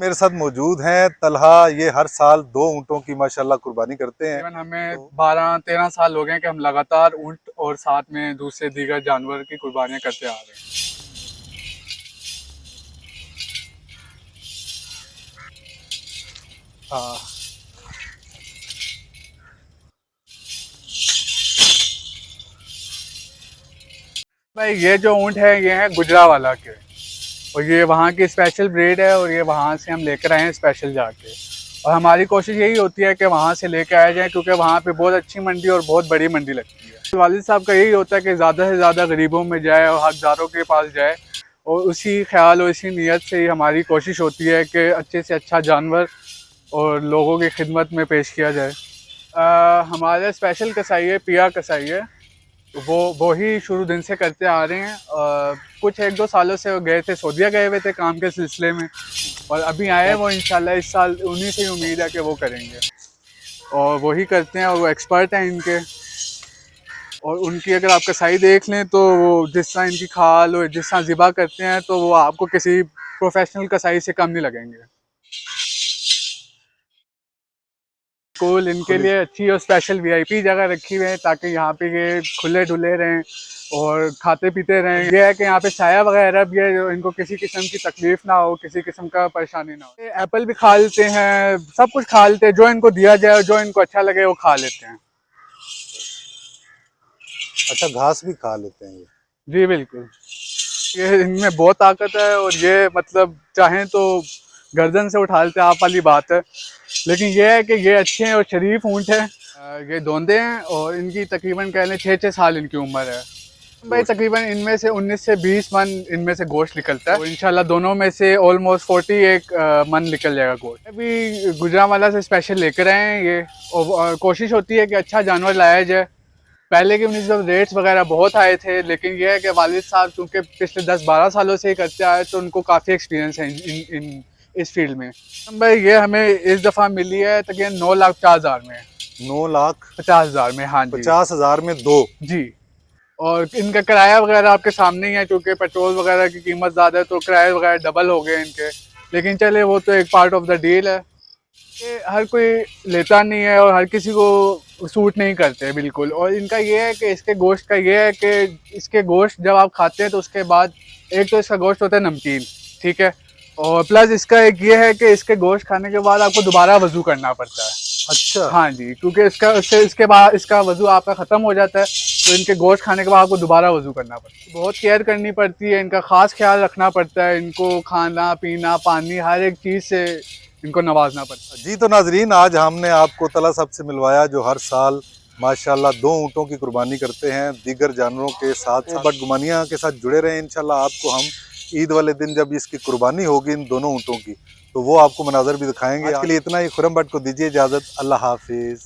मेरे साथ मौजूद हैं तलहा। ये हर साल 2 ऊँटों की माशाल्लाह कुर्बानी करते हैं। हमें 12-13 साल हो गए कि हम लगातार ऊँट और साथ में दूसरे दीगर जानवर की कुर्बानियाँ करते आ रहे हैं। हाँ भाई, ये जो ऊँट है ये है गुजरावाला के, और ये वहाँ की स्पेशल ब्रीड है, और ये वहाँ से हम लेकर आए हैं स्पेशल जाके। और हमारी कोशिश यही होती है कि वहाँ से लेकर आया जाए, क्योंकि वहाँ पे बहुत अच्छी मंडी और बहुत बड़ी मंडी लगती है। वालिद साहब का यही होता है कि ज़्यादा से ज़्यादा गरीबों में जाए और हकदारों के पास जाए, और उसी ख्याल और इसी नीयत से ही हमारी कोशिश होती है कि अच्छे से अच्छा जानवर और लोगों की खिदमत में पेश किया जाए। हमारे स्पेशल कसाई है, पिया कसाई है, वो ही शुरू दिन से करते आ रहे हैं। कुछ 1-2 सालों से वो गए थे, सऊदीया गए हुए थे काम के सिलसिले में, और अभी आए हैं वो। इंशाल्लाह इस साल उन्हीं से ही उम्मीद है कि वो करेंगे, और वही करते हैं, और वो एक्सपर्ट हैं इनके। और उनकी अगर आप कसाई देख लें तो वो जिस तरह इनकी खाल और जिस तरह ज़िबा करते हैं, तो वो आपको किसी प्रोफेशनल कसाई से कम नहीं लगेंगे। स्कूल इनके लिए अच्छी और स्पेशल वीआईपी जगह रखी हुई है, ताकि यहाँ पे ये खुले डुले रहें और खाते पीते रहें। ये है कि यहाँ पे छाया वगैरह भी है, जो इनको किसी किस्म की तकलीफ ना हो, किसी किस्म का परेशानी ना हो। ये एप्पल भी खा लेते हैं, सब कुछ खा लेते हैं, जो इनको दिया जाए और जो इनको अच्छा लगे वो खा लेते हैं। अच्छा, घास भी खा लेते हैं ये? जी बिल्कुल, ये इनमें बहुत ताकत है, और ये मतलब चाहें तो गर्दन से उठा लेते हैं, आप वाली बात है। लेकिन ये है कि ये अच्छे हैं और शरीफ ऊँट है। ये दोंदे हैं, और इनकी तकरीबन कह लें 6-6 साल इनकी उम्र है भाई। तकरीबन इनमें से 19 से 20 मन इनमें से गोश्त निकलता है, और इंशाल्लाह दोनों में से ऑलमोस्ट 41 मन निकल जाएगा गोश्त। अभी गुजरांवाला से स्पेशल लेकर आए हैं ये, और कोशिश होती है कि अच्छा जानवर लाया जाए। पहले के निस्बत रेट्स वगैरह बहुत आए थे, लेकिन यह है कि वालिद साहब चूँकि पिछले 10-12 सालों से ही करते आए, तो उनको काफ़ी एक्सपीरियंस है इन इस फील्ड में। भाई ये हमें इस दफ़ा मिली है तकरीबन 9,50,000 में। 9,50,000 में, हाँ जी। 50,000 में 2 जी, और इनका किराया वगैरह आपके सामने ही है, क्योंकि पेट्रोल वगैरह की कीमत ज़्यादा है, तो किराए वगैरह डबल हो गए इनके। लेकिन चले, वो तो एक पार्ट ऑफ द डील है कि हर कोई लेता नहीं है और हर किसी को सूट नहीं करते बिल्कुल। और इनका ये है कि इसके गोश्त का ये है कि इसके गोश्त जब आप खाते हैं तो उसके बाद एक तो इसका गोश्त होता है नमकीन, ठीक है, और प्लस इसका एक ये है कि इसके गोश्त खाने के बाद आपको दोबारा वज़ू करना पड़ता है। अच्छा, हाँ जी, क्योंकि इसके बाद इसका वज़ू आपका ख़त्म हो जाता है, तो इनके गोश्त खाने के बाद आपको दोबारा वज़ू करना पड़ता है। बहुत केयर करनी पड़ती है, इनका ख़ास ख्याल रखना पड़ता है, इनको खाना पीना पानी हर एक चीज़ से इनको नवाजना पड़ता है। जी तो नाजरीन, आज हमने आपको तलहा साहब से मिलवाया, जो हर साल माशाल्लाह 2 ऊँटों की कुर्बानी करते हैं दीगर जानवरों के साथ। बदगुमानियाँ के साथ जुड़े रहें। इंशाल्लाह आपको हम ईद वाले दिन जब इसकी कुर्बानी होगी इन दोनों ऊँटों की, तो वो आपको मनाज़र भी दिखाएंगे। आज के लिए इतना ही। खुरम भट्ट को दीजिए इजाज़त। अल्लाह हाफिज़।